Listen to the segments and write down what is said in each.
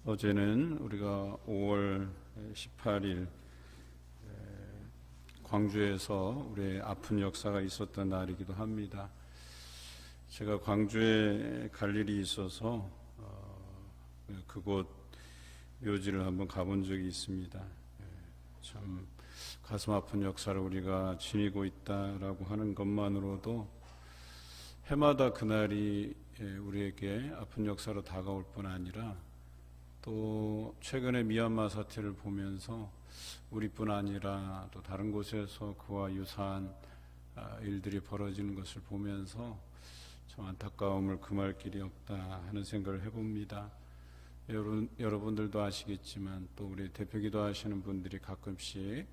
어제는 우리가 5월 18일 광주에서 우리의 아픈 역사가 있었던 날이기도 합니다. 제가 광주에 갈 일이 있어서 그곳 묘지를 한번 가본 적이 있습니다. 참 가슴 아픈 역사를 우리가 지니고 있다라고 하는 것만으로도 해마다 그날이 우리에게 아픈 역사로 다가올 뿐 아니라 또 최근에 미얀마 사태를 보면서 우리뿐 아니라 또 다른 곳에서 그와 유사한 일들이 벌어지는 것을 보면서 참 안타까움을 금할 길이 없다 하는 생각을 해봅니다. 여러분들도 아시겠지만 또 우리 대표기도 하시는 분들이 가끔씩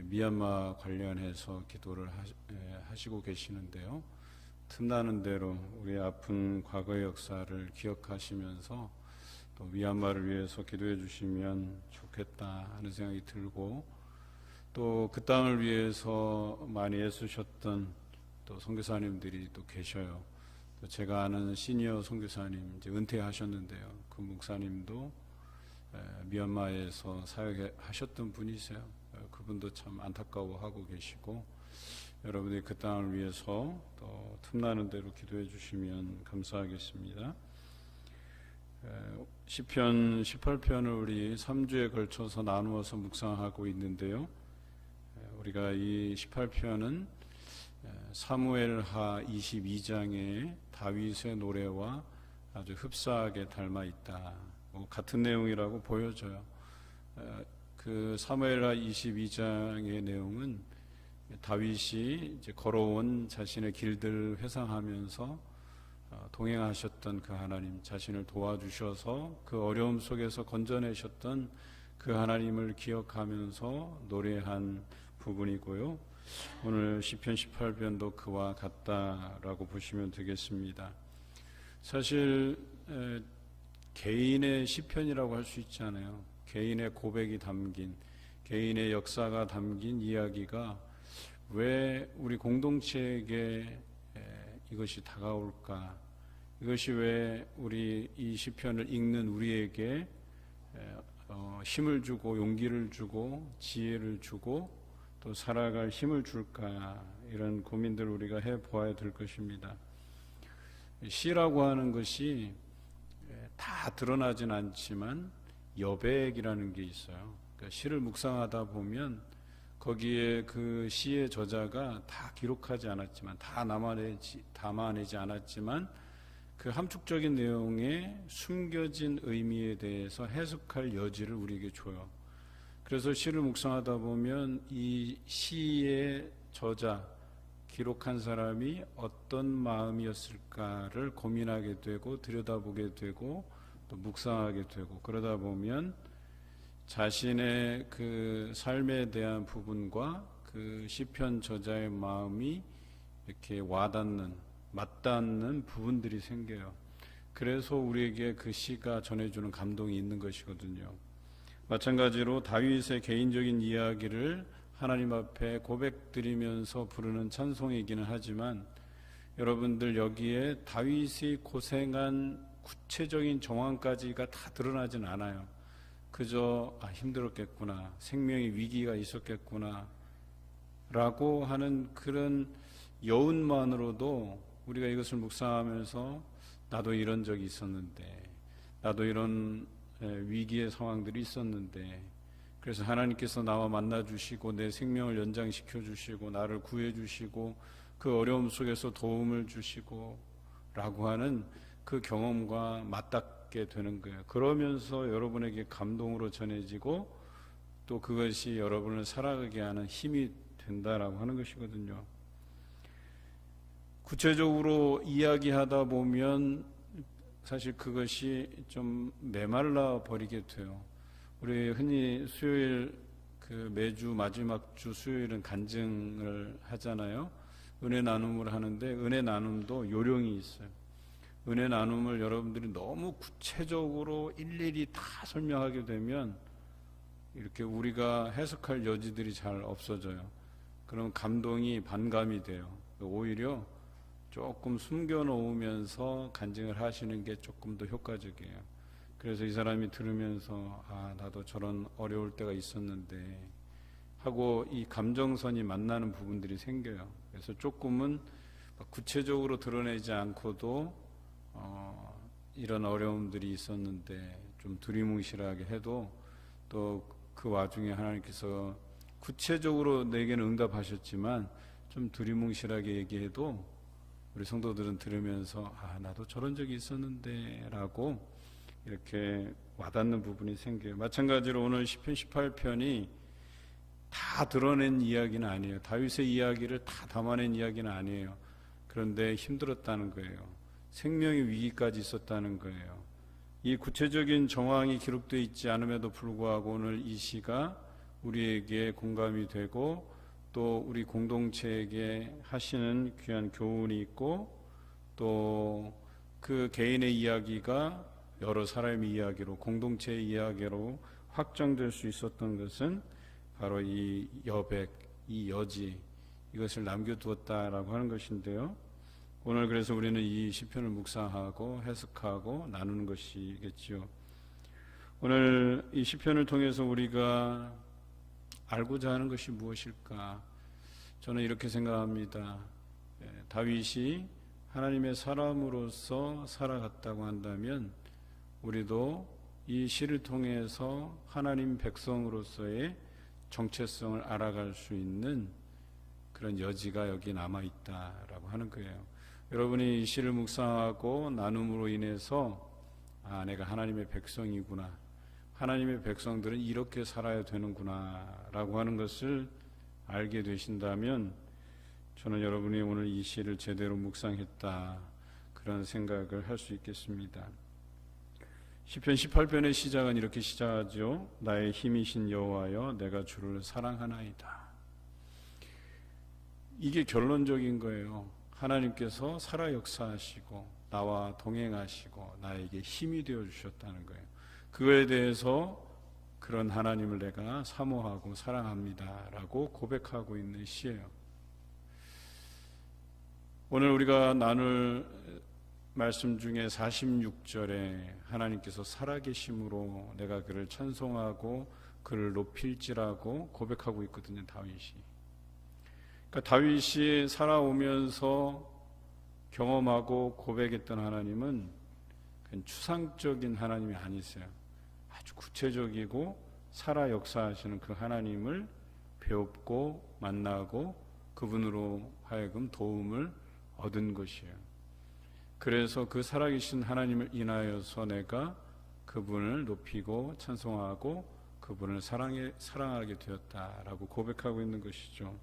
미얀마 관련해서 기도를 하시고 계시는데요. 틈나는 대로 우리의 아픈 과거의 역사를 기억하시면서 또 미얀마를 위해서 기도해 주시면 좋겠다 하는 생각이 들고, 또 그 땅을 위해서 많이 애쓰셨던 또 선교사님들이 또 계셔요. 또 제가 아는 시니어 선교사님, 이제 은퇴하셨는데요. 그 목사님도 미얀마에서 사역하셨던 분이세요. 그분도 참 안타까워하고 계시고, 여러분이 그 땅을 위해서 또 틈나는 대로 기도해 주시면 감사하겠습니다. 시편 18편을 우리 3주에 걸쳐서 나누어서 묵상하고 있는데요. 우리가 이 18편은 사무엘하 22장의 다윗의 노래와 아주 흡사하게 닮아 있다. 같은 내용이라고 보여져요. 그 사무엘하 22장의 내용은 다윗이 이제 걸어온 자신의 길들을 회상하면서 동행하셨던 그 하나님, 자신을 도와주셔서 그 어려움 속에서 건져내셨던 그 하나님을 기억하면서 노래한 부분이고요. 오늘 시편 18편도 그와 같다라고 보시면 되겠습니다. 사실 개인의 시편이라고 할 수 있잖아요. 개인의 고백이 담긴, 개인의 역사가 담긴 이야기가 왜 우리 공동체에게 이것이 다가올까? 이것이 왜 우리 이 시편을 읽는 우리에게 힘을 주고 용기를 주고 지혜를 주고 또 살아갈 힘을 줄까? 이런 고민들을 우리가 해보아야 될 것입니다. 시라고 하는 것이 다 드러나진 않지만 여백이라는 게 있어요. 그러니까 시를 묵상하다 보면 거기에 그 시의 저자가 다 기록하지 않았지만, 다 담아내지 않았지만 그 함축적인 내용에 숨겨진 의미에 대해서 해석할 여지를 우리에게 줘요. 그래서 시를 묵상하다 보면 이 시의 저자, 기록한 사람이 어떤 마음이었을까를 고민하게 되고 들여다보게 되고 또 묵상하게 되고, 그러다 보면 자신의 그 삶에 대한 부분과 그 시편 저자의 마음이 이렇게 와닿는, 맞닿는 부분들이 생겨요. 그래서 우리에게 그 시가 전해주는 감동이 있는 것이거든요. 마찬가지로 다윗의 개인적인 이야기를 하나님 앞에 고백드리면서 부르는 찬송이기는 하지만, 여러분들 여기에 다윗이 고생한 구체적인 정황까지가 다 드러나진 않아요. 그저 힘들었겠구나, 생명의 위기가 있었겠구나 라고 하는 그런 여운만으로도 우리가 이것을 묵상하면서 나도 이런 적이 있었는데, 나도 이런 위기의 상황들이 있었는데, 그래서 하나님께서 나와 만나 주시고 내 생명을 연장시켜 주시고 나를 구해 주시고 그 어려움 속에서 도움을 주시고 라고 하는 그 경험과 맞닿게 되는 거예요. 그러면서 여러분에게 감동으로 전해지고 또 그것이 여러분을 살아가게 하는 힘이 된다라고 하는 것이거든요. 구체적으로 이야기하다 보면 사실 그것이 좀 메말라 버리게 돼요. 우리 흔히 수요일, 그 매주 마지막 주 수요일은 간증을 하잖아요. 은혜 나눔을 하는데 은혜 나눔도 요령이 있어요. 은혜 나눔을 여러분들이 너무 구체적으로 일일이 다 설명하게 되면 이렇게 우리가 해석할 여지들이 잘 없어져요. 그럼 감동이 반감이 돼요. 오히려 조금 숨겨놓으면서 간증을 하시는 게 조금 더 효과적이에요. 그래서 이 사람이 들으면서 나도 저런 어려울 때가 있었는데 하고 이 감정선이 만나는 부분들이 생겨요. 그래서 조금은 구체적으로 드러내지 않고도 이런 어려움들이 있었는데 좀 두리뭉실하게 해도 또 그 와중에 하나님께서 구체적으로 내게는 응답하셨지만 좀 두리뭉실하게 얘기해도 우리 성도들은 들으면서 나도 저런 적이 있었는데 라고 이렇게 와닿는 부분이 생겨요. 마찬가지로 오늘 시편 18편이 다 드러낸 이야기는 아니에요. 다윗의 이야기를 다 담아낸 이야기는 아니에요. 그런데 힘들었다는 거예요. 생명의 위기까지 있었다는 거예요. 이 구체적인 정황이 기록되어 있지 않음에도 불구하고 오늘 이 시가 우리에게 공감이 되고 또 우리 공동체에게 하시는 귀한 교훈이 있고 또 그 개인의 이야기가 여러 사람의 이야기로 공동체의 이야기로 확정될 수 있었던 것은 바로 이 여백, 이 여지 이것을 남겨두었다라고 하는 것인데요. 오늘 그래서 우리는 이 시편을 묵상하고 해석하고 나누는 것이겠지요. 오늘 이 시편을 통해서 우리가 알고자 하는 것이 무엇일까? 저는 이렇게 생각합니다. 다윗이 하나님의 사람으로서 살아갔다고 한다면 우리도 이 시를 통해서 하나님 백성으로서의 정체성을 알아갈 수 있는 그런 여지가 여기 남아있다라고 하는 거예요. 여러분이 이 시를 묵상하고 나눔으로 인해서 내가 하나님의 백성이구나, 하나님의 백성들은 이렇게 살아야 되는구나 라고 하는 것을 알게 되신다면 저는 여러분이 오늘 이 시를 제대로 묵상했다 그런 생각을 할 수 있겠습니다. 시편 18편의 시작은 이렇게 시작하죠. 나의 힘이신 여호와여 내가 주를 사랑하나이다. 이게 결론적인 거예요. 하나님께서 살아 역사하시고 나와 동행하시고 나에게 힘이 되어 주셨다는 거예요. 그거에 대해서 그런 하나님을 내가 사모하고 사랑합니다 라고 고백하고 있는 시예요. 오늘 우리가 나눌 말씀 중에 46절에 하나님께서 살아계심으로 내가 그를 찬송하고 그를 높일지라고 고백하고 있거든요. 다윗이. 그러니까 다윗이 살아오면서 경험하고 고백했던 하나님은 그냥 추상적인 하나님이 아니세요. 아주 구체적이고 살아 역사하시는 그 하나님을 배웠고 만나고 그분으로 하여금 도움을 얻은 것이에요. 그래서 그 살아계신 하나님을 인하여서 내가 그분을 높이고 찬송하고 그분을 사랑하게 되었다라고 고백하고 있는 것이죠.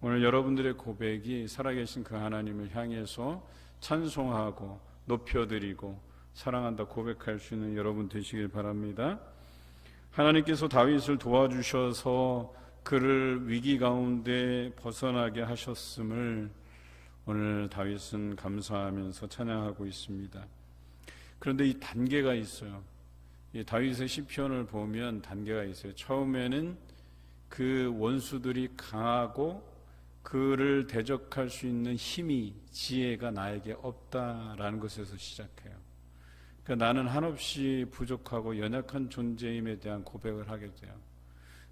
오늘 여러분들의 고백이 살아계신 그 하나님을 향해서 찬송하고 높여드리고 사랑한다 고백할 수 있는 여러분 되시길 바랍니다. 하나님께서 다윗을 도와주셔서 그를 위기 가운데 벗어나게 하셨음을 오늘 다윗은 감사하면서 찬양하고 있습니다. 그런데 이 단계가 있어요. 이 다윗의 시편을 보면 단계가 있어요. 처음에는 그 원수들이 강하고 그를 대적할 수 있는 힘이 지혜가 나에게 없다라는 것에서 시작해요. 그러니까 나는 한없이 부족하고 연약한 존재임에 대한 고백을 하게 돼요.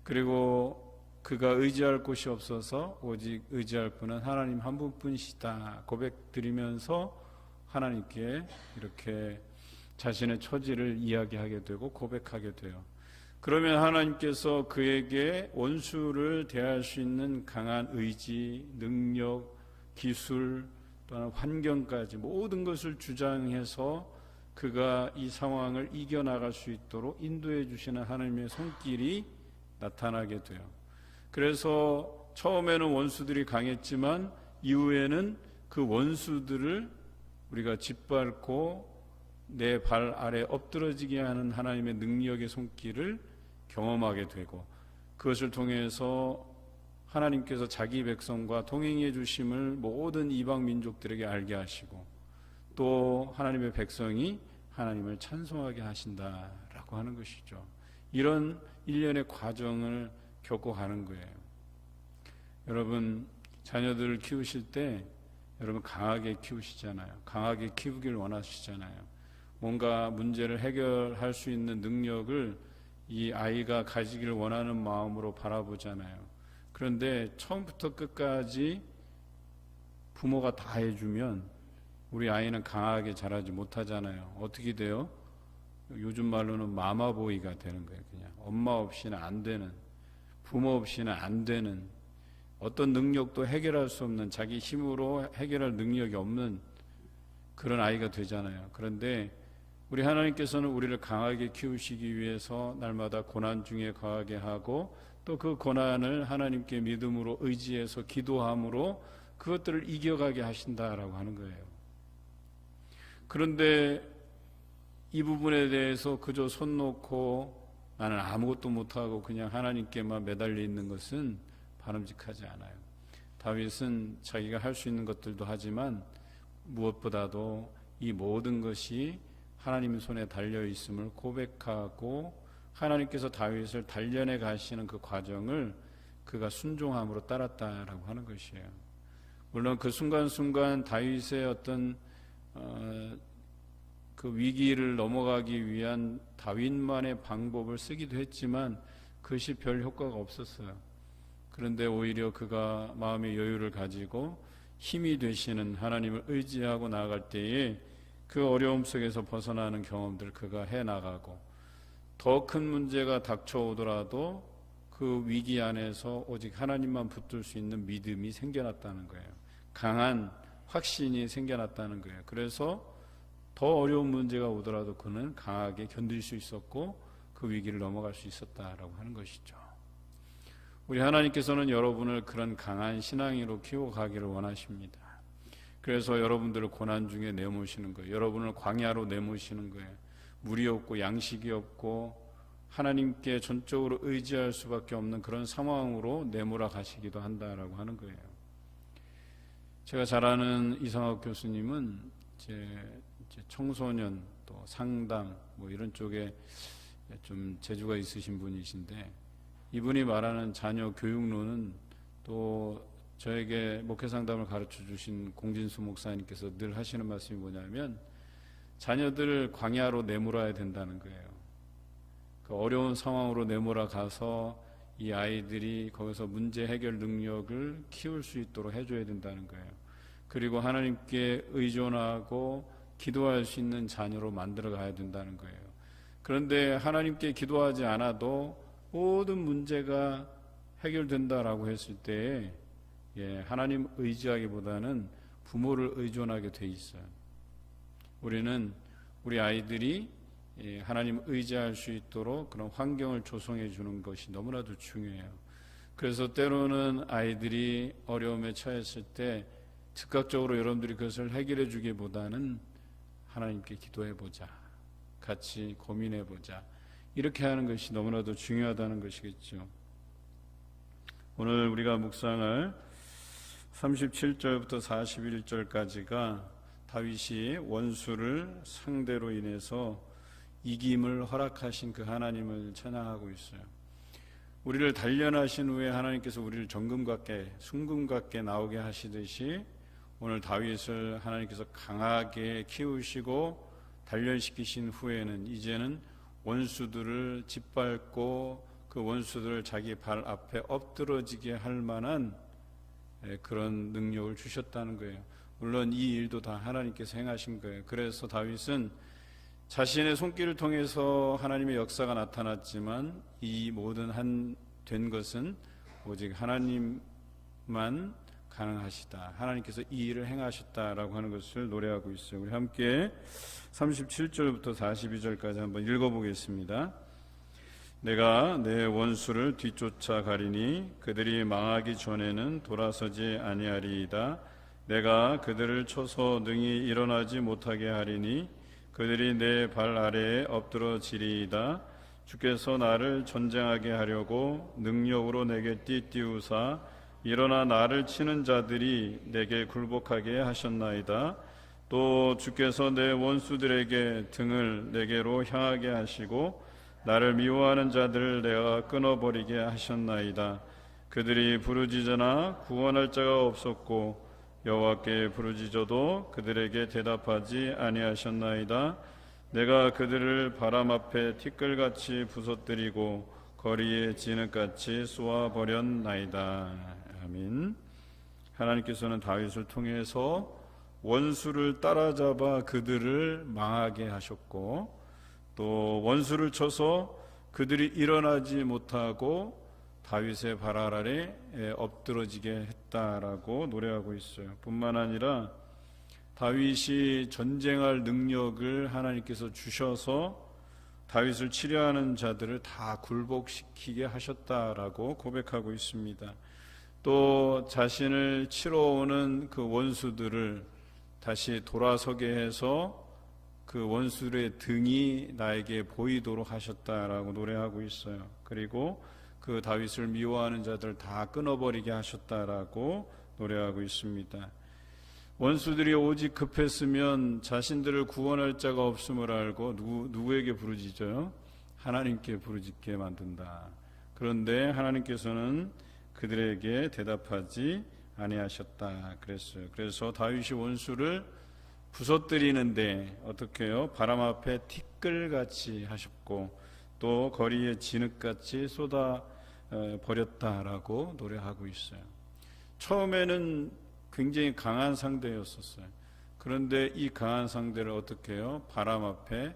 그리고 그가 의지할 곳이 없어서 오직 의지할 분은 하나님 한 분뿐이시다 고백드리면서 하나님께 이렇게 자신의 처지를 이야기하게 되고 고백하게 돼요. 그러면 하나님께서 그에게 원수를 대할 수 있는 강한 의지, 능력, 기술 또는 환경까지 모든 것을 주장해서 그가 이 상황을 이겨나갈 수 있도록 인도해 주시는 하나님의 손길이 나타나게 돼요. 그래서 처음에는 원수들이 강했지만 이후에는 그 원수들을 우리가 짓밟고 내 발 아래 엎드러지게 하는 하나님의 능력의 손길을 경험하게 되고 그것을 통해서 하나님께서 자기 백성과 동행해 주심을 모든 이방 민족들에게 알게 하시고 또 하나님의 백성이 하나님을 찬송하게 하신다라고 하는 것이죠. 이런 일련의 과정을 겪고 가는 거예요. 여러분 자녀들을 키우실 때 여러분 강하게 키우시잖아요. 강하게 키우길 원하시잖아요. 뭔가 문제를 해결할 수 있는 능력을 이 아이가 가지기를 원하는 마음으로 바라보잖아요. 그런데 처음부터 끝까지 부모가 다 해주면 우리 아이는 강하게 자라지 못하잖아요. 어떻게 돼요? 요즘 말로는 마마보이가 되는 거예요. 그냥 엄마 없이는 안 되는, 부모 없이는 안 되는, 어떤 능력도 해결할 수 없는, 자기 힘으로 해결할 능력이 없는 그런 아이가 되잖아요. 그런데 우리 하나님께서는 우리를 강하게 키우시기 위해서 날마다 고난 중에 거하게 하고, 또 그 고난을 하나님께 믿음으로 의지해서 기도함으로 그것들을 이겨가게 하신다라고 하는 거예요. 그런데 이 부분에 대해서 그저 손 놓고 나는 아무것도 못하고 그냥 하나님께만 매달려 있는 것은 바람직하지 않아요. 다윗은 자기가 할 수 있는 것들도 하지만 무엇보다도 이 모든 것이 하나님 손에 달려 있음을 고백하고, 하나님께서 다윗을 단련해 가시는 그 과정을 그가 순종함으로 따랐다라고 하는 것이에요. 물론 그 순간순간 다윗의 어떤 그 위기를 넘어가기 위한 다윗만의 방법을 쓰기도 했지만 그것이 별 효과가 없었어요. 그런데 오히려 그가 마음의 여유를 가지고 힘이 되시는 하나님을 의지하고 나아갈 때에 그 어려움 속에서 벗어나는 경험들 그가 해나가고, 더 큰 문제가 닥쳐오더라도 그 위기 안에서 오직 하나님만 붙들 수 있는 믿음이 생겨났다는 거예요. 강한 확신이 생겨났다는 거예요. 그래서 더 어려운 문제가 오더라도 그는 강하게 견딜 수 있었고 그 위기를 넘어갈 수 있었다라고 하는 것이죠. 우리 하나님께서는 여러분을 그런 강한 신앙으로 키워가기를 원하십니다. 그래서 여러분들을 고난 중에 내모시는 거예요. 여러분을 광야로 내모시는 거예요. 물이 없고 양식이 없고 하나님께 전적으로 의지할 수밖에 없는 그런 상황으로 내몰아 가시기도 한다라고 하는 거예요. 제가 잘 아는 이상학 교수님은 이제 청소년 또 상담 뭐 이런 쪽에 좀 재주가 있으신 분이신데, 이분이 말하는 자녀 교육론은 또 저에게 목회 상담을 가르쳐 주신 공진수 목사님께서 늘 하시는 말씀이 뭐냐면, 자녀들을 광야로 내몰아야 된다는 거예요. 그 어려운 상황으로 내몰아 가서 이 아이들이 거기서 문제 해결 능력을 키울 수 있도록 해줘야 된다는 거예요. 그리고 하나님께 의존하고 기도할 수 있는 자녀로 만들어 가야 된다는 거예요. 그런데 하나님께 기도하지 않아도 모든 문제가 해결된다라고 했을 때 하나님 의지하기보다는 부모를 의존하게 돼 있어요. 우리는 우리 아이들이 하나님 의지할 수 있도록 그런 환경을 조성해 주는 것이 너무나도 중요해요. 그래서 때로는 아이들이 어려움에 처했을 때 즉각적으로 여러분들이 그것을 해결해 주기보다는 하나님께 기도해 보자, 같이 고민해 보자, 이렇게 하는 것이 너무나도 중요하다는 것이겠죠. 오늘 우리가 묵상할 37절부터 41절까지가 다윗이 원수를 상대로 인해서 이김을 허락하신 그 하나님을 찬양하고 있어요. 우리를 단련하신 후에 하나님께서 우리를 정금같게 순금같게 나오게 하시듯이 오늘 다윗을 하나님께서 강하게 키우시고 단련시키신 후에는 이제는 원수들을 짓밟고 그 원수들을 자기 발 앞에 엎드러지게 할 만한 그런 능력을 주셨다는 거예요. 물론 이 일도 다 하나님께서 행하신 거예요. 그래서 다윗은 자신의 손길을 통해서 하나님의 역사가 나타났지만 이 모든 된 것은 오직 하나님만 가능하시다, 하나님께서 이 일을 행하셨다라고 하는 것을 노래하고 있어요. 우리 함께 37절부터 42절까지 한번 읽어보겠습니다. 내가 내 원수를 뒤쫓아 가리니 그들이 망하기 전에는 돌아서지 아니하리이다. 내가 그들을 쳐서 능히 일어나지 못하게 하리니 그들이 내 발 아래에 엎드러지리이다. 주께서 나를 전쟁하게 하려고 능력으로 내게 띠띠우사 일어나 나를 치는 자들이 내게 굴복하게 하셨나이다. 또 주께서 내 원수들에게 등을 내게로 향하게 하시고 나를 미워하는 자들을 내가 끊어버리게 하셨나이다. 그들이 부르짖으나 구원할 자가 없었고 여호와께 부르짖어도 그들에게 대답하지 아니하셨나이다. 내가 그들을 바람 앞에 티끌같이 부서뜨리고 거리에 진흙같이 쏘아버렸나이다. 아멘. 하나님께서는 다윗을 통해서 원수를 따라잡아 그들을 망하게 하셨고, 또 원수를 쳐서 그들이 일어나지 못하고 다윗의 발 아래 엎드러지게 했다라고 노래하고 있어요. 뿐만 아니라 다윗이 전쟁할 능력을 하나님께서 주셔서 다윗을 치려하는 자들을 다 굴복시키게 하셨다라고 고백하고 있습니다. 또 자신을 치러 오는 그 원수들을 다시 돌아서게 해서 그 원수의 등이 나에게 보이도록 하셨다라고 노래하고 있어요. 그리고 그 다윗을 미워하는 자들 다 끊어버리게 하셨다라고 노래하고 있습니다. 원수들이 오직 급했으면 자신들을 구원할 자가 없음을 알고 누구에게 부르짖어요? 하나님께 부르짖게 만든다. 그런데 하나님께서는 그들에게 대답하지 아니하셨다 그랬어요. 그래서 다윗이 원수를 부서뜨리는데 어떻게 해요? 바람 앞에 티끌같이 하셨고 또 거리에 진흙같이 쏟아 버렸다라고 노래하고 있어요. 처음에는 굉장히 강한 상대였었어요. 그런데 이 강한 상대를 어떻게 해요? 바람 앞에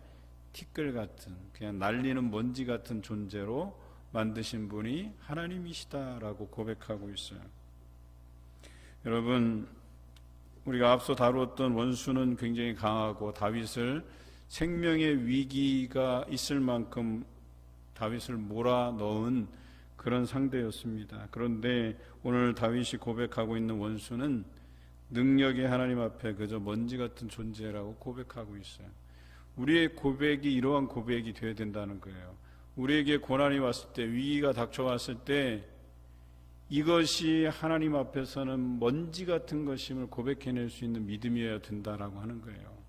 티끌 같은, 그냥 날리는 먼지 같은 존재로 만드신 분이 하나님이시다라고 고백하고 있어요. 여러분, 우리가 앞서 다루었던 원수는 굉장히 강하고 다윗을 생명의 위기가 있을 만큼 다윗을 몰아넣은 그런 상대였습니다. 그런데 오늘 다윗이 고백하고 있는 원수는 능력의 하나님 앞에 그저 먼지 같은 존재라고 고백하고 있어요. 우리의 고백이 이러한 고백이 되어야 된다는 거예요. 우리에게 고난이 왔을 때, 위기가 닥쳐왔을 때 이것이 하나님 앞에서는 먼지 같은 것임을 고백해낼 수 있는 믿음이어야 된다라고 하는 거예요.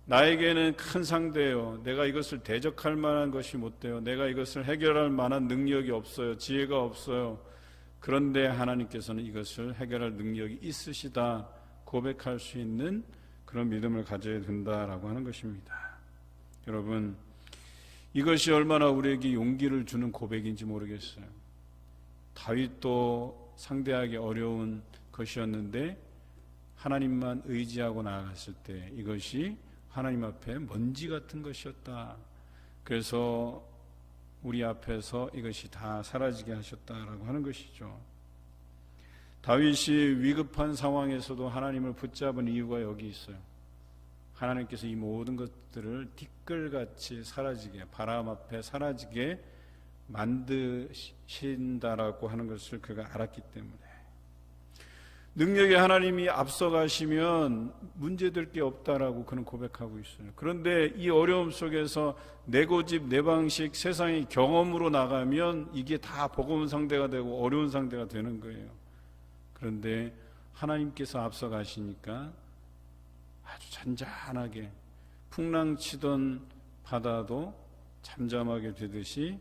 나에게는 큰 상대예요. 내가 이것을 대적할 만한 것이 못 돼요. 내가 이것을 해결할 만한 능력이 없어요. 지혜가 없어요. 그런데 하나님께서는 이것을 해결할 능력이 있으시다 고백할 수 있는 그런 믿음을 가져야 된다라고 하는 것입니다. 여러분, 이것이 얼마나 우리에게 용기를 주는 고백인지 모르겠어요. 다윗도 상대하기 어려운 것이었는데 하나님만 의지하고 나아갔을 때 이것이 하나님 앞에 먼지 같은 것이었다. 그래서 우리 앞에서 이것이 다 사라지게 하셨다라고 하는 것이죠. 다윗이 위급한 상황에서도 하나님을 붙잡은 이유가 여기 있어요. 하나님께서 이 모든 것들을 티끌같이 사라지게, 바람 앞에 사라지게 만드신다라고 하는 것을 그가 알았기 때문에, 능력의 하나님이 앞서가시면 문제될 게 없다라고 그는 고백하고 있어요. 그런데 이 어려움 속에서 내 고집, 내 방식, 세상의 경험으로 나가면 이게 다 버거운 상대가 되고 어려운 상대가 되는 거예요. 그런데 하나님께서 앞서가시니까 아주 잔잔하게 풍랑치던 바다도 잠잠하게 되듯이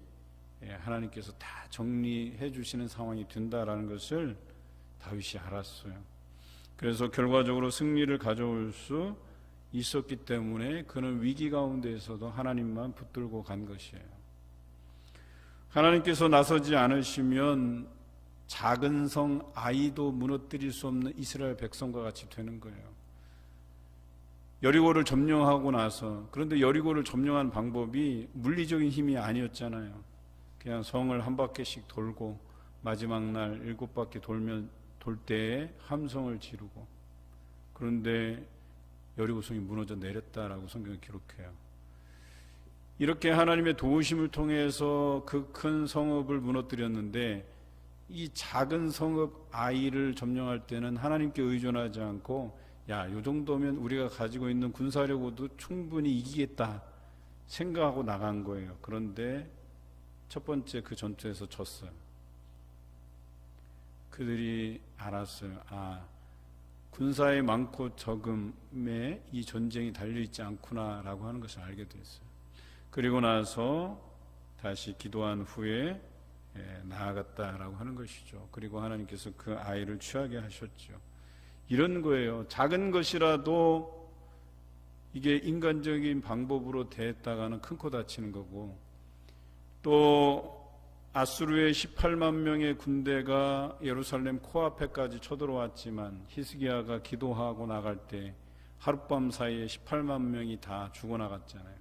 하나님께서 다 정리해 주시는 상황이 된다라는 것을 다윗이 알았어요. 그래서 결과적으로 승리를 가져올 수 있었기 때문에 그는 위기 가운데에서도 하나님만 붙들고 간 것이에요. 하나님께서 나서지 않으시면 작은 성 아이도 무너뜨릴 수 없는 이스라엘 백성과 같이 되는 거예요. 여리고를 점령하고 나서, 그런데 여리고를 점령한 방법이 물리적인 힘이 아니었잖아요. 그냥 성을 한 바퀴씩 돌고 마지막 날 7바퀴 돌 때에 함성을 지르고, 그런데 여리고성이 무너져 내렸다라고 성경이 기록해요. 이렇게 하나님의 도우심을 통해서 그 큰 성읍을 무너뜨렸는데 이 작은 성읍 아이를 점령할 때는 하나님께 의존하지 않고 요 정도면 우리가 가지고 있는 군사력으로도 충분히 이기겠다 생각하고 나간 거예요. 그런데 첫 번째 그 전투에서 졌어요. 그들이 알았어요. 군사의 많고 적음에 이 전쟁이 달려있지 않구나라고 하는 것을 알게 됐어요. 그리고 나서 다시 기도한 후에 나아갔다라고 하는 것이죠. 그리고 하나님께서 그 아이를 취하게 하셨죠. 이런 거예요. 작은 것이라도 이게 인간적인 방법으로 대했다가는 큰 코 다치는 거고, 또 아수르의 18만 명의 군대가 예루살렘 코앞에까지 쳐들어왔지만 히스기야가 기도하고 나갈 때 하룻밤 사이에 18만 명이 다 죽어나갔잖아요.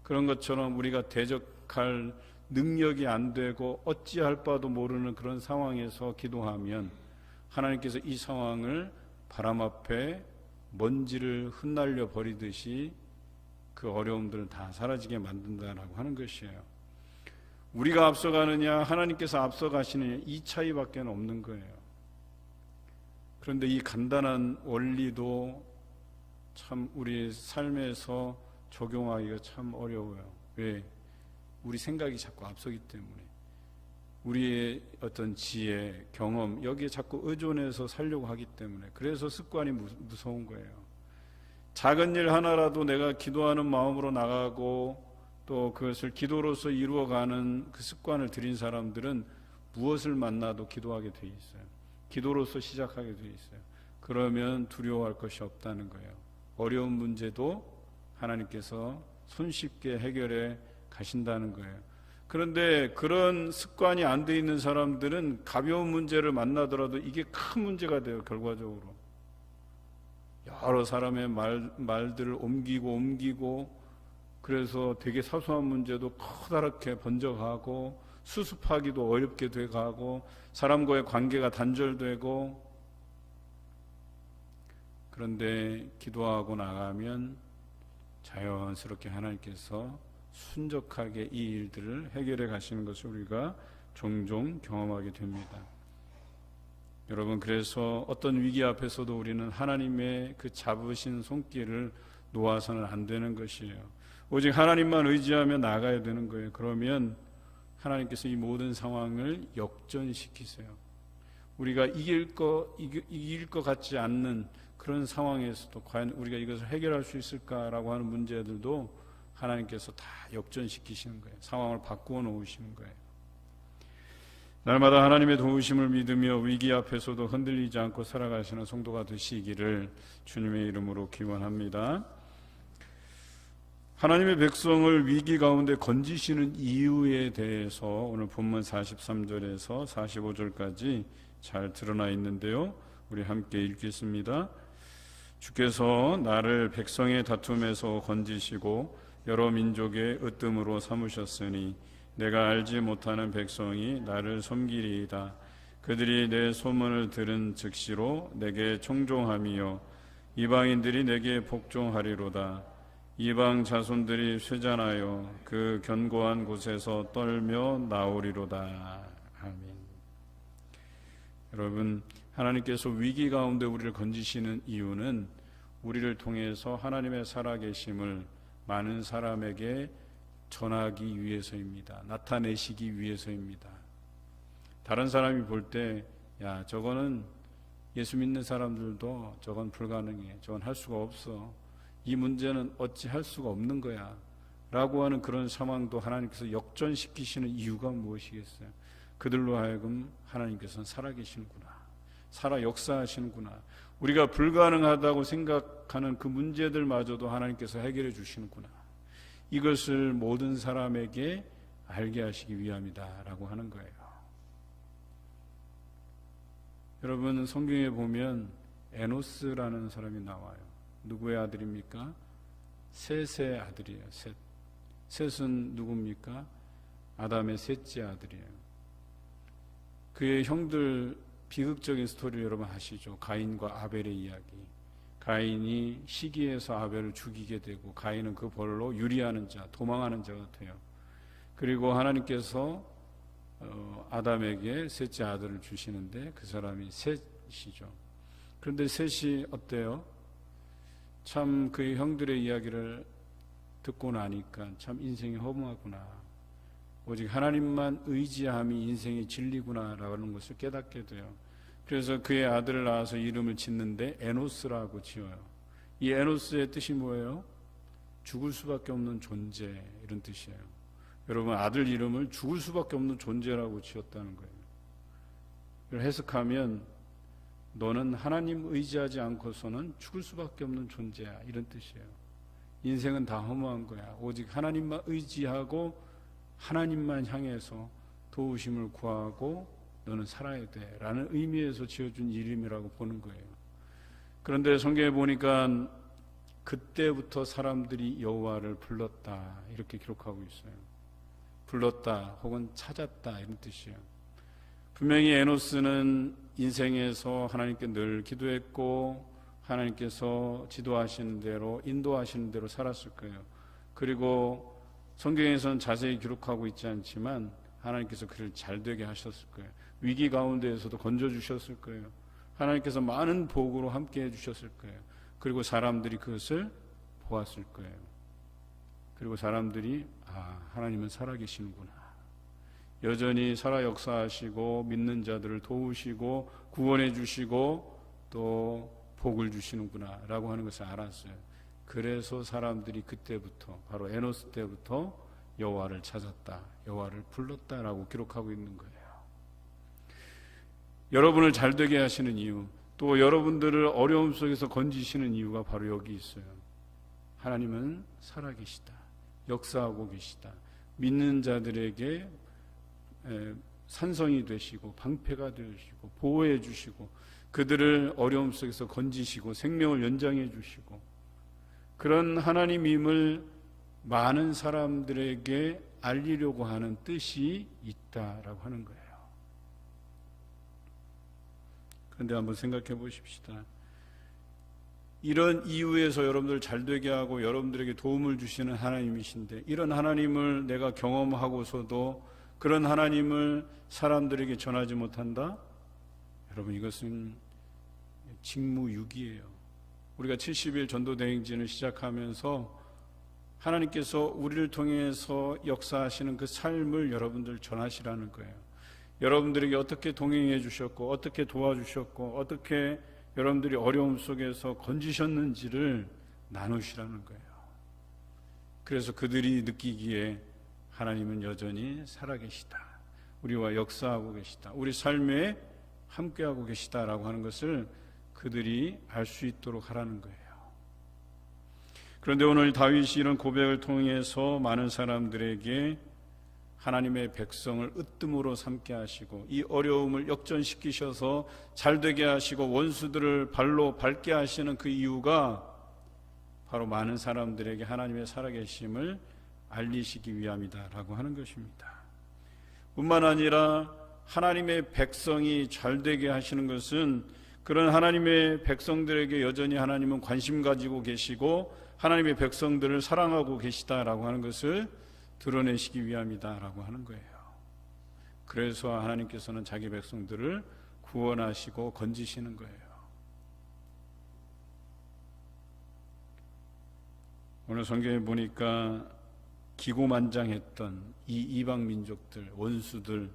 그런 것처럼 우리가 대적할 능력이 안 되고 어찌할 바도 모르는 그런 상황에서 기도하면 하나님께서 이 상황을 바람 앞에 먼지를 흩날려 버리듯이 그 어려움들을 다 사라지게 만든다라고 하는 것이에요. 우리가 앞서가느냐 하나님께서 앞서가시느냐 이 차이밖에 없는 거예요. 그런데 이 간단한 원리도 참 우리 삶에서 적용하기가 참 어려워요. 왜? 우리 생각이 자꾸 앞서기 때문에, 우리의 어떤 지혜, 경험 여기에 자꾸 의존해서 살려고 하기 때문에, 그래서 습관이 무서운 거예요. 작은 일 하나라도 내가 기도하는 마음으로 나가고 또 그것을 기도로서 이루어가는 그 습관을 들인 사람들은 무엇을 만나도 기도하게 돼 있어요. 기도로서 시작하게 돼 있어요. 그러면 두려워할 것이 없다는 거예요. 어려운 문제도 하나님께서 손쉽게 해결해 가신다는 거예요. 그런데 그런 습관이 안 돼 있는 사람들은 가벼운 문제를 만나더라도 이게 큰 문제가 돼요. 결과적으로 여러 사람의 말들을 옮기고 그래서 되게 사소한 문제도 커다랗게 번져가고 수습하기도 어렵게 돼가고 사람과의 관계가 단절되고, 그런데 기도하고 나가면 자연스럽게 하나님께서 순적하게 이 일들을 해결해 가시는 것을 우리가 종종 경험하게 됩니다. 여러분, 그래서 어떤 위기 앞에서도 우리는 하나님의 그 잡으신 손길을 놓아서는 안 되는 것이에요. 오직 하나님만 의지하며 나가야 되는 거예요. 그러면 하나님께서 이 모든 상황을 역전시키세요. 우리가 이길 것 같지 않는 그런 상황에서도 과연 우리가 이것을 해결할 수 있을까라고 하는 문제들도 하나님께서 다 역전시키시는 거예요. 상황을 바꾸어 놓으시는 거예요. 날마다 하나님의 도우심을 믿으며 위기 앞에서도 흔들리지 않고 살아가시는 성도가 되시기를 주님의 이름으로 기원합니다. 하나님의 백성을 위기 가운데 건지시는 이유에 대해서 오늘 본문 43절에서 45절까지 잘 드러나 있는데요. 우리 함께 읽겠습니다. 주께서 나를 백성의 다툼에서 건지시고 여러 민족의 으뜸으로 삼으셨으니 내가 알지 못하는 백성이 나를 섬기리이다. 그들이 내 소문을 들은 즉시로 내게 청종함이요 이방인들이 내게 복종하리로다. 이방 자손들이 쇠잔하여 그 견고한 곳에서 떨며 나오리로다. 아멘. 여러분, 하나님께서 위기 가운데 우리를 건지시는 이유는 우리를 통해서 하나님의 살아계심을 많은 사람에게 전하기 위해서입니다. 나타내시기 위해서입니다. 다른 사람이 볼 때, 야, 저거는 예수 믿는 사람들도 저건 불가능해. 저건 할 수가 없어. 이 문제는 어찌 할 수가 없는 거야. 라고 하는 그런 상황도 하나님께서 역전시키시는 이유가 무엇이겠어요? 그들로 하여금 하나님께서는 살아계시는구나. 살아 역사하시는구나. 우리가 불가능하다고 생각하는 그 문제들마저도 하나님께서 해결해 주시는구나. 이것을 모든 사람에게 알게 하시기 위함이다라고 하는 거예요. 여러분, 성경에 보면 에노스라는 사람이 나와요. 누구의 아들입니까? 셋의 아들이에요. 셋은 누굽니까? 아담의 셋째 아들이에요. 그의 형들 비극적인 스토리를 여러분 아시죠? 가인과 아벨의 이야기. 가인이 시기해서 아벨을 죽이게 되고 가인은 그 벌로 유리하는 자, 도망하는 자가 돼요. 그리고 하나님께서 아담에게 셋째 아들을 주시는데 그 사람이 셋이죠. 그런데 셋이 어때요? 참 그의 형들의 이야기를 듣고 나니까 참 인생이 허무하구나. 오직 하나님만 의지함이 인생의 진리구나라는 것을 깨닫게 돼요. 그래서 그의 아들을 낳아서 이름을 짓는데 에노스라고 지어요. 이 에노스의 뜻이 뭐예요? 죽을 수밖에 없는 존재, 이런 뜻이에요. 여러분, 아들 이름을 죽을 수밖에 없는 존재라고 지었다는 거예요. 이걸 해석하면 너는 하나님 의지하지 않고서는 죽을 수밖에 없는 존재야. 이런 뜻이에요. 인생은 다 허무한 거야. 오직 하나님만 의지하고 하나님만 향해서 도우심을 구하고 너는 살아야 돼 라는 의미에서 지어준 이름이라고 보는 거예요. 그런데 성경에 보니까 그때부터 사람들이 여호와를 불렀다 이렇게 기록하고 있어요. 불렀다 혹은 찾았다 이런 뜻이에요. 분명히 에노스는 인생에서 하나님께 늘 기도했고 하나님께서 지도하시는 대로 인도하시는 대로 살았을 거예요. 그리고 성경에서는 자세히 기록하고 있지 않지만 하나님께서 그를 잘 되게 하셨을 거예요. 위기 가운데에서도 건져주셨을 거예요. 하나님께서 많은 복으로 함께 해주셨을 거예요. 그리고 사람들이 그것을 보았을 거예요. 그리고 사람들이 하나님은 살아계시는구나. 여전히 살아 역사하시고 믿는 자들을 도우시고 구원해 주시고 또 복을 주시는구나 라고 하는 것을 알았어요. 그래서 사람들이 그때부터 바로 에노스 때부터 여호와를 찾았다, 여호와를 불렀다라고 기록하고 있는 거예요. 여러분을 잘되게 하시는 이유, 또 여러분들을 어려움 속에서 건지시는 이유가 바로 여기 있어요. 하나님은 살아계시다, 역사하고 계시다, 믿는 자들에게 산성이 되시고 방패가 되시고 보호해 주시고 그들을 어려움 속에서 건지시고 생명을 연장해 주시고 그런 하나님임을 많은 사람들에게 알리려고 하는 뜻이 있다라고 하는 거예요. 그런데 한번 생각해 보십시다. 이런 이유에서 여러분들 잘되게 하고 여러분들에게 도움을 주시는 하나님이신데 이런 하나님을 내가 경험하고서도 그런 하나님을 사람들에게 전하지 못한다? 여러분 이것은 직무유기예요. 우리가 70일 전도대행진을 시작하면서 하나님께서 우리를 통해서 역사하시는 그 삶을 여러분들 전하시라는 거예요. 여러분들에게 어떻게 동행해 주셨고 어떻게 도와주셨고 어떻게 여러분들이 어려움 속에서 건지셨는지를 나누시라는 거예요. 그래서 그들이 느끼기에 하나님은 여전히 살아계시다, 우리와 역사하고 계시다, 우리 삶에 함께하고 계시다라고 하는 것을 그들이 알 수 있도록 하라는 거예요. 그런데 오늘 다윗이 이런 고백을 통해서 많은 사람들에게 하나님의 백성을 으뜸으로 삼게 하시고 이 어려움을 역전시키셔서 잘되게 하시고 원수들을 발로 밟게 하시는 그 이유가 바로 많은 사람들에게 하나님의 살아계심을 알리시기 위함이다라고 하는 것입니다. 뿐만 아니라 하나님의 백성이 잘되게 하시는 것은 그런 하나님의 백성들에게 여전히 하나님은 관심 가지고 계시고 하나님의 백성들을 사랑하고 계시다라고 하는 것을 드러내시기 위함이다라고 하는 거예요. 그래서 하나님께서는 자기 백성들을 구원하시고 건지시는 거예요. 오늘 성경에 보니까 기고만장했던 이 이방 민족들, 원수들,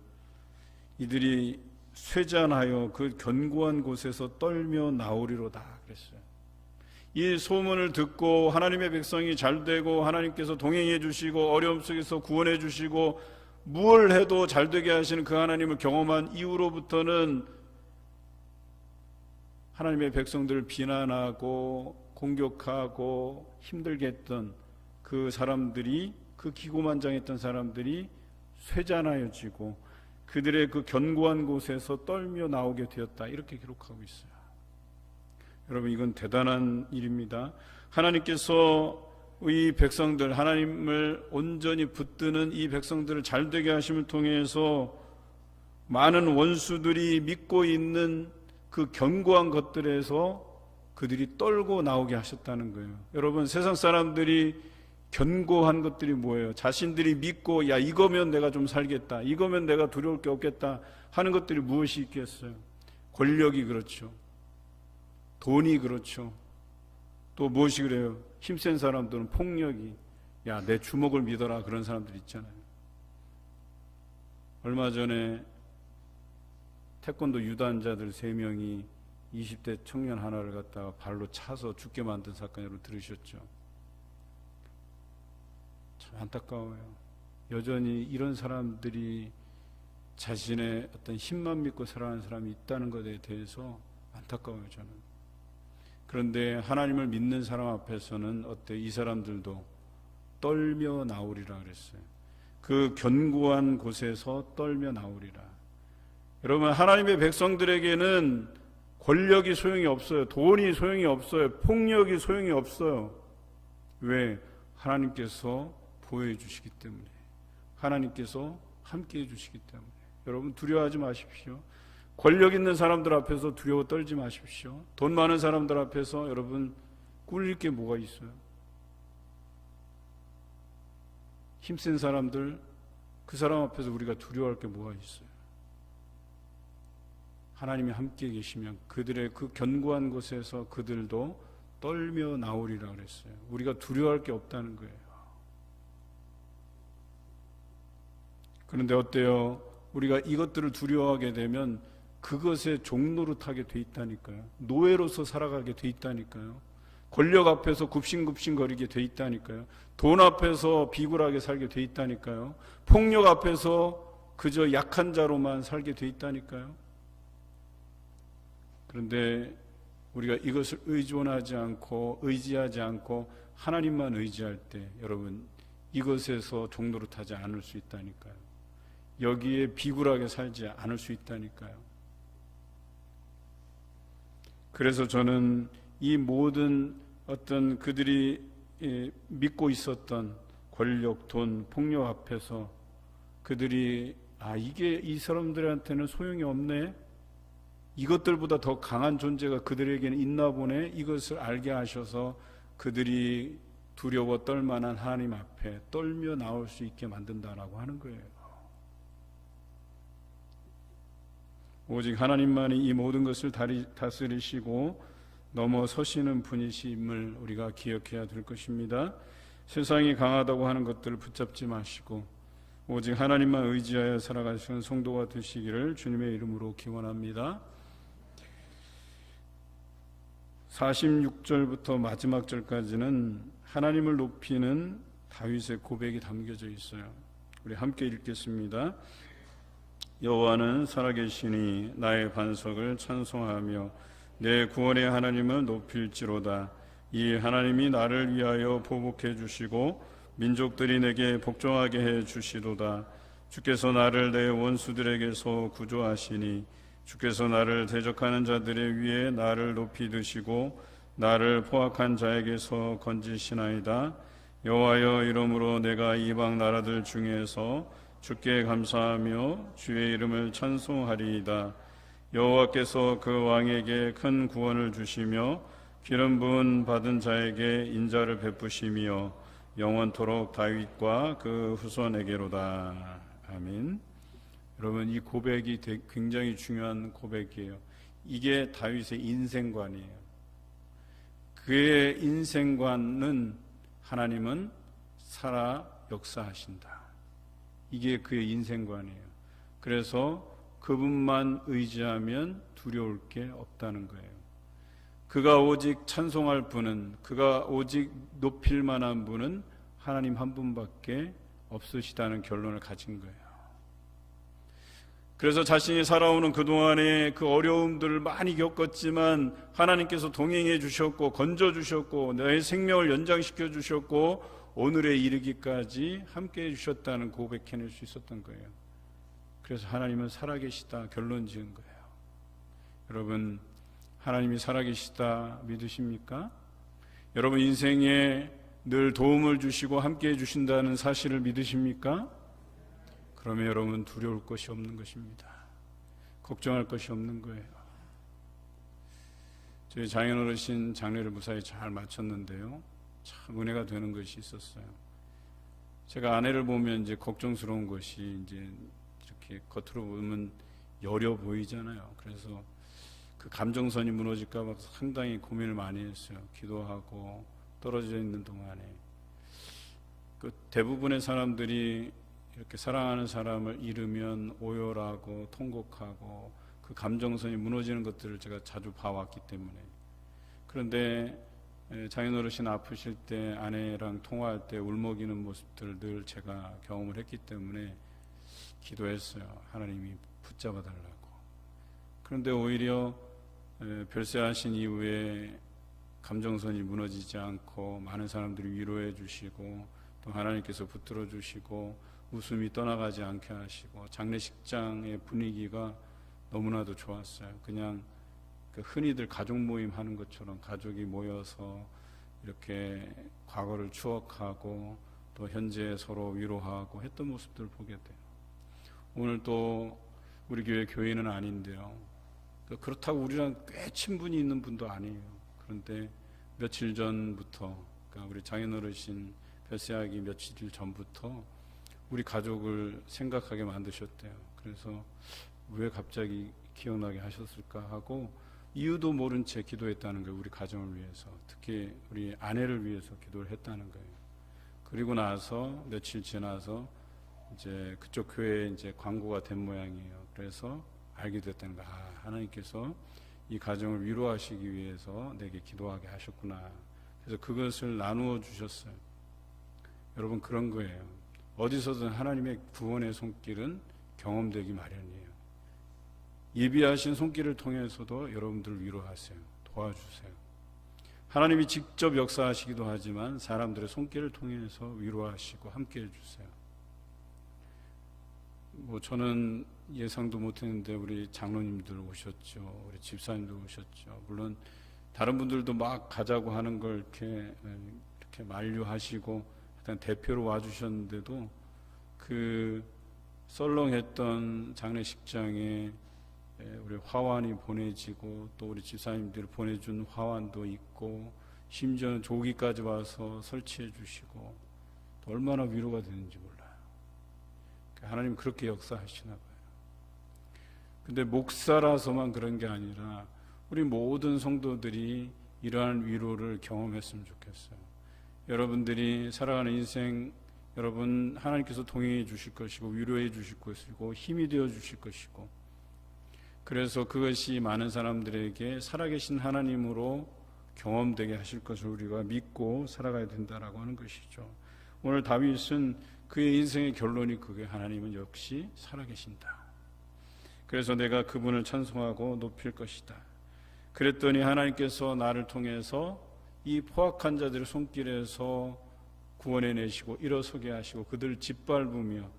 이들이 쇠잔하여 그 견고한 곳에서 떨며 나오리로다 그랬어요. 이 소문을 듣고 하나님의 백성이 잘되고 하나님께서 동행해 주시고 어려움 속에서 구원해 주시고 무엇을 해도 잘되게 하시는 그 하나님을 경험한 이후로부터는 하나님의 백성들을 비난하고 공격하고 힘들게 했던 그 사람들이, 그 기고만장했던 사람들이 쇠잔하여지고 그들의 그 견고한 곳에서 떨며 나오게 되었다, 이렇게 기록하고 있어요. 여러분 이건 대단한 일입니다. 하나님께서 이 백성들, 하나님을 온전히 붙드는 이 백성들을 잘되게 하심을 통해서 많은 원수들이 믿고 있는 그 견고한 것들에서 그들이 떨고 나오게 하셨다는 거예요. 여러분 세상 사람들이 견고한 것들이 뭐예요? 자신들이 믿고 야 이거면 내가 좀 살겠다, 이거면 내가 두려울 게 없겠다 하는 것들이 무엇이 있겠어요? 권력이 그렇죠. 돈이 그렇죠. 또 무엇이 그래요? 힘센 사람들은 폭력이, 야 내 주먹을 믿어라, 그런 사람들 있잖아요. 얼마 전에 태권도 유단자들 3명이 20대 청년 하나를 갖다가 발로 차서 죽게 만든 사건 여러분 들으셨죠? 참 안타까워요. 여전히 이런 사람들이 자신의 어떤 힘만 믿고 살아가는 사람이 있다는 것에 대해서 안타까워요, 저는. 그런데 하나님을 믿는 사람 앞에서는 어때? 이 사람들도 떨며 나오리라 그랬어요. 그 견고한 곳에서 떨며 나오리라. 여러분, 하나님의 백성들에게는 권력이 소용이 없어요. 돈이 소용이 없어요. 폭력이 소용이 없어요. 왜? 하나님께서 보호해 주시기 때문에, 하나님께서 함께 해 주시기 때문에. 여러분, 두려워하지 마십시오. 권력 있는 사람들 앞에서 두려워 떨지 마십시오. 돈 많은 사람들 앞에서 여러분 꿀릴 게 뭐가 있어요? 힘센 사람들, 그 사람 앞에서 우리가 두려워할 게 뭐가 있어요? 하나님이 함께 계시면 그들의 그 견고한 곳에서 그들도 떨며 나오리라 그랬어요. 우리가 두려워할 게 없다는 거예요. 그런데 어때요? 우리가 이것들을 두려워하게 되면 그것에 종노릇하게 돼 있다니까요. 노예로서 살아가게 돼 있다니까요. 권력 앞에서 굽신굽신 거리게 돼 있다니까요. 돈 앞에서 비굴하게 살게 돼 있다니까요. 폭력 앞에서 그저 약한 자로만 살게 돼 있다니까요. 그런데 우리가 이것을 의존하지 않고 의지하지 않고 하나님만 의지할 때 여러분 이것에서 종노릇하지 않을 수 있다니까요. 여기에 비굴하게 살지 않을 수 있다니까요. 그래서 저는 이 모든 어떤 그들이 믿고 있었던 권력, 돈, 폭력 앞에서 그들이 이게 이 사람들한테는 소용이 없네, 이것들보다 더 강한 존재가 그들에게는 있나 보네, 이것을 알게 하셔서 그들이 두려워 떨만한 하나님 앞에 떨며 나올 수 있게 만든다라고 하는 거예요. 오직 하나님만이 이 모든 것을 다스리시고 넘어서시는 분이심을 우리가 기억해야 될 것입니다. 세상이 강하다고 하는 것들을 붙잡지 마시고 오직 하나님만 의지하여 살아가시는 성도가 되시기를 주님의 이름으로 기원합니다. 46절부터 마지막 절까지는 하나님을 높이는 다윗의 고백이 담겨져 있어요. 우리 함께 읽겠습니다. 여호와는 살아계시니 나의 반석을 찬송하며 내 구원의 하나님을 높일지로다. 이 하나님이 나를 위하여 보복해 주시고 민족들이 내게 복종하게 해 주시도다. 주께서 나를 내 원수들에게서 구조하시니 주께서 나를 대적하는 자들의 위에 나를 높이 드시고 나를 포악한 자에게서 건지시나이다. 여호와여, 이러므로 내가 이방 나라들 중에서 주께 감사하며 주의 이름을 찬송하리이다. 여호와께서 그 왕에게 큰 구원을 주시며 기름 부은 받은 자에게 인자를 베푸시며 영원토록 다윗과 그 후손에게로다. 아멘. 여러분, 이 고백이 굉장히 중요한 고백이에요. 이게 다윗의 인생관이에요. 그의 인생관은 하나님은 살아 역사하신다. 이게 그의 인생관이에요. 그래서 그분만 의지하면 두려울 게 없다는 거예요. 그가 오직 찬송할 분은, 그가 오직 높일 만한 분은 하나님 한 분밖에 없으시다는 결론을 가진 거예요. 그래서 자신이 살아오는 그동안의 그 어려움들을 많이 겪었지만 하나님께서 동행해 주셨고 건져 주셨고 내 생명을 연장시켜 주셨고 오늘에 이르기까지 함께해 주셨다는 고백해낼 수 있었던 거예요. 그래서 하나님은 살아계시다 결론 지은 거예요. 여러분, 하나님이 살아계시다 믿으십니까? 여러분 인생에 늘 도움을 주시고 함께해 주신다는 사실을 믿으십니까? 그러면 여러분 두려울 것이 없는 것입니다. 걱정할 것이 없는 거예요. 저희 장인 어르신 장례를 무사히 잘 마쳤는데요, 참 은혜가 되는 것이 있었어요. 제가 아내를 보면 이제 걱정스러운 것이 이제 이렇게 겉으로 보면 여려 보이잖아요. 그래서 그 감정선이 무너질까 봐 상당히 고민을 많이 했어요. 기도하고 떨어져 있는 동안에 그 대부분의 사람들이 이렇게 사랑하는 사람을 잃으면 오열하고 통곡하고 그 감정선이 무너지는 것들을 제가 자주 봐왔기 때문에. 그런데 장인 어르신 아프실 때 아내랑 통화할 때 울먹이는 모습들을 늘 제가 경험을 했기 때문에 기도했어요. 하나님이 붙잡아 달라고. 그런데 오히려 별세하신 이후에 감정선이 무너지지 않고 많은 사람들이 위로해 주시고 또 하나님께서 붙들어 주시고 웃음이 떠나가지 않게 하시고 장례식장의 분위기가 너무나도 좋았어요. 그냥 그 흔히들 가족 모임 하는 것처럼 가족이 모여서 이렇게 과거를 추억하고 또 현재 서로 위로하고 했던 모습들을 보게 돼요. 오늘 또 우리 교회 교인은 아닌데요. 그렇다고 우리랑 꽤 친분이 있는 분도 아니에요. 그런데 며칠 전부터, 그러니까 우리 장인어르신 별세하기 며칠 전부터 우리 가족을 생각하게 만드셨대요. 그래서 왜 갑자기 기억나게 하셨을까 하고 이유도 모른 채 기도했다는 거예요. 우리 가정을 위해서, 특히 우리 아내를 위해서 기도를 했다는 거예요. 그리고 나서 며칠 지나서 이제 그쪽 교회에 이제 광고가 된 모양이에요. 그래서 알게 됐다는 거예요. 하나님께서 이 가정을 위로하시기 위해서 내게 기도하게 하셨구나. 그래서 그것을 나누어 주셨어요. 여러분, 그런 거예요. 어디서든 하나님의 구원의 손길은 경험되기 마련이에요. 예비하신 손길을 통해서도 여러분들을 위로하세요. 도와주세요. 하나님이 직접 역사하시기도 하지만 사람들의 손길을 통해서 위로하시고 함께 해주세요. 저는 예상도 못했는데 우리 장로님들 오셨죠. 우리 집사님도 오셨죠. 물론 다른 분들도 막 가자고 하는 걸 이렇게 만류하시고 일단 대표로 와주셨는데도 그 썰렁했던 장례식장에 우리 화환이 보내지고 또 우리 집사님들이 보내준 화환도 있고 심지어는 조기까지 와서 설치해 주시고 또 얼마나 위로가 되는지 몰라요. 하나님 그렇게 역사하시나 봐요. 근데 목사라서만 그런 게 아니라 우리 모든 성도들이 이러한 위로를 경험했으면 좋겠어요. 여러분들이 살아가는 인생, 여러분 하나님께서 동행해 주실 것이고 위로해 주실 것이고 힘이 되어 주실 것이고, 그래서 그것이 많은 사람들에게 살아계신 하나님으로 경험되게 하실 것을 우리가 믿고 살아가야 된다라고 하는 것이죠. 오늘 다윗은 그의 인생의 결론이 그게 하나님은 역시 살아계신다. 그래서 내가 그분을 찬송하고 높일 것이다. 그랬더니 하나님께서 나를 통해서 이 포악한 자들의 손길에서 구원해내시고 일어서게 하시고 그들을 짓밟으며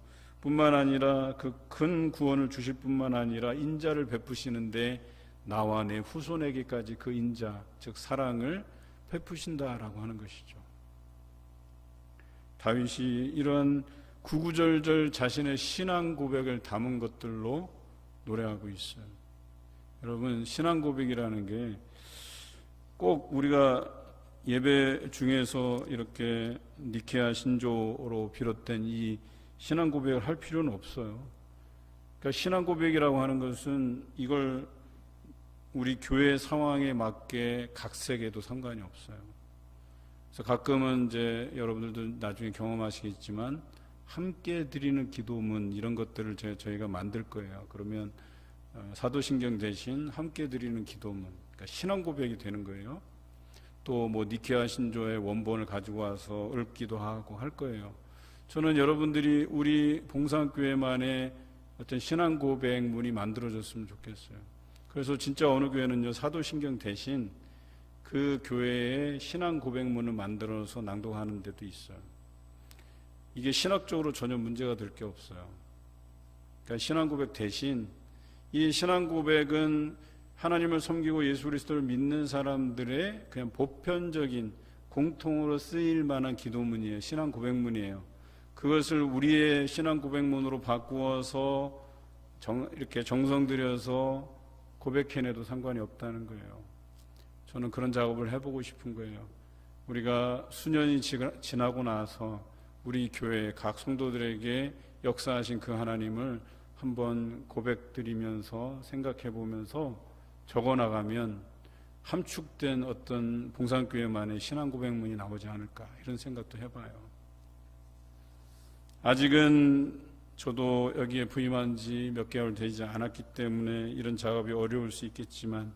뿐만 아니라 그 큰 구원을 주실 뿐만 아니라 인자를 베푸시는데 나와 내 후손에게까지 그 인자 즉 사랑을 베푸신다라고 하는 것이죠. 다윗이 이런 구구절절 자신의 신앙 고백을 담은 것들로 노래하고 있어요. 여러분, 신앙 고백이라는 게 꼭 우리가 예배 중에서 이렇게 니케아 신조로 비롯된 이 신앙 고백을 할 필요는 없어요. 그러니까 신앙 고백이라고 하는 것은 이걸 우리 교회 상황에 맞게 각색해도 상관이 없어요. 그래서 가끔은 이제 여러분들도 나중에 경험하시겠지만 함께 드리는 기도문 이런 것들을 저희가 만들 거예요. 그러면 사도신경 대신 함께 드리는 기도문, 그러니까 신앙 고백이 되는 거예요. 또 니케아 신조의 원본을 가지고 와서 읊기도 하고 할 거예요. 저는 여러분들이 우리 봉산교회만의 어떤 신앙 고백문이 만들어졌으면 좋겠어요. 그래서 진짜 어느 교회는요, 사도신경 대신 그 교회의 신앙 고백문을 만들어서 낭독하는 데도 있어요. 이게 신학적으로 전혀 문제가 될 게 없어요. 그러니까 신앙 고백 대신 이 신앙 고백은 하나님을 섬기고 예수 그리스도를 믿는 사람들의 그냥 보편적인 공통으로 쓰일 만한 기도문이에요. 신앙 고백문이에요. 그것을 우리의 신앙 고백문으로 바꾸어서 이렇게 정성 들여서 고백해내도 상관이 없다는 거예요. 저는 그런 작업을 해보고 싶은 거예요. 우리가 수년이 지나고 나서 우리 교회 각 성도들에게 역사하신 그 하나님을 한번 고백드리면서 생각해보면서 적어나가면 함축된 어떤 봉산교회만의 신앙 고백문이 나오지 않을까 이런 생각도 해봐요. 아직은 저도 여기에 부임한 지 몇 개월 되지 않았기 때문에 이런 작업이 어려울 수 있겠지만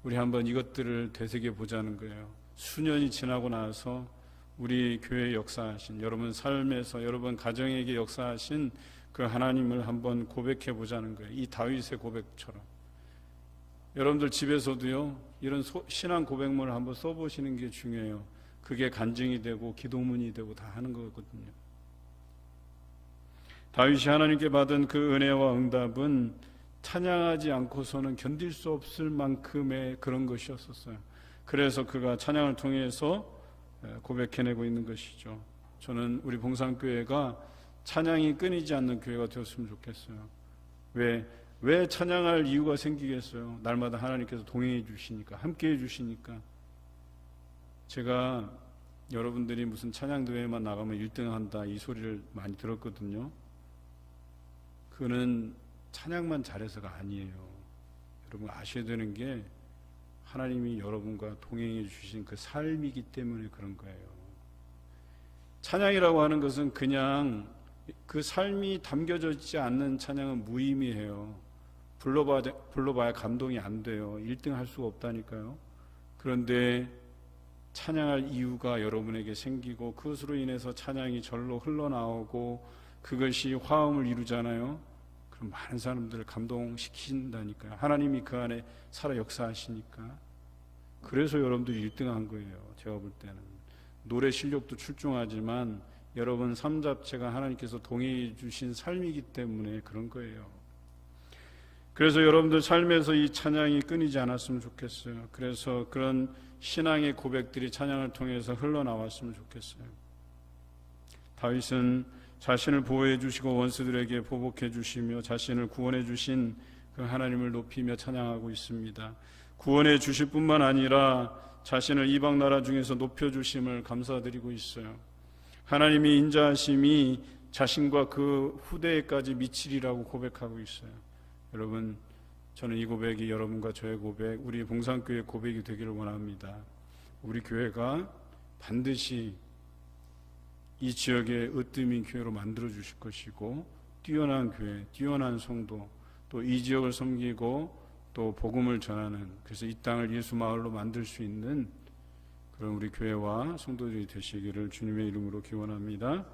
우리 한번 이것들을 되새겨보자는 거예요. 수년이 지나고 나서 우리 교회에 역사하신, 여러분 삶에서 여러분 가정에게 역사하신 그 하나님을 한번 고백해보자는 거예요. 이 다윗의 고백처럼. 여러분들 집에서도요, 이런 신앙 고백문을 한번 써보시는 게 중요해요. 그게 간증이 되고 기도문이 되고 다 하는 거거든요. 다윗이 하나님께 받은 그 은혜와 응답은 찬양하지 않고서는 견딜 수 없을 만큼의 그런 것이었었어요. 그래서 그가 찬양을 통해서 고백해내고 있는 것이죠. 저는 우리 봉산교회가 찬양이 끊이지 않는 교회가 되었으면 좋겠어요. 왜 찬양할 이유가 생기겠어요? 날마다 하나님께서 동행해 주시니까, 함께 해 주시니까. 제가 여러분들이 무슨 찬양대회만 나가면 1등 한다 이 소리를 많이 들었거든요. 그는 찬양만 잘해서가 아니에요. 여러분 아셔야 되는 게 하나님이 여러분과 동행해 주신 그 삶이기 때문에 그런 거예요. 찬양이라고 하는 것은 그냥 그 삶이 담겨져 있지 않는 찬양은 무의미해요. 불러봐야 감동이 안 돼요. 1등 할 수가 없다니까요. 그런데 찬양할 이유가 여러분에게 생기고 그것으로 인해서 찬양이 절로 흘러나오고 그것이 화음을 이루잖아요. 그럼 많은 사람들을 감동시킨다니까요. 하나님이 그 안에 살아 역사하시니까. 그래서 여러분들이 1등한 거예요. 제가 볼 때는 노래 실력도 출중하지만 여러분 삶 자체가 하나님께서 동행해 주신 삶이기 때문에 그런 거예요. 그래서 여러분들 삶에서 이 찬양이 끊이지 않았으면 좋겠어요. 그래서 그런 신앙의 고백들이 찬양을 통해서 흘러나왔으면 좋겠어요. 다윗은 자신을 보호해 주시고 원수들에게 보복해 주시며 자신을 구원해 주신 그 하나님을 높이며 찬양하고 있습니다. 구원해 주실 뿐만 아니라 자신을 이방 나라 중에서 높여 주심을 감사드리고 있어요. 하나님이 인자하심이 자신과 그 후대에까지 미치리라고 고백하고 있어요. 여러분, 저는 이 고백이 여러분과 저의 고백, 우리 봉산교회 고백이 되기를 원합니다. 우리 교회가 반드시 이 지역의 으뜸인 교회로 만들어 주실 것이고, 뛰어난 교회, 뛰어난 성도, 또 이 지역을 섬기고 또 복음을 전하는, 그래서 이 땅을 예수 마을로 만들 수 있는 그런 우리 교회와 성도들이 되시기를 주님의 이름으로 기원합니다.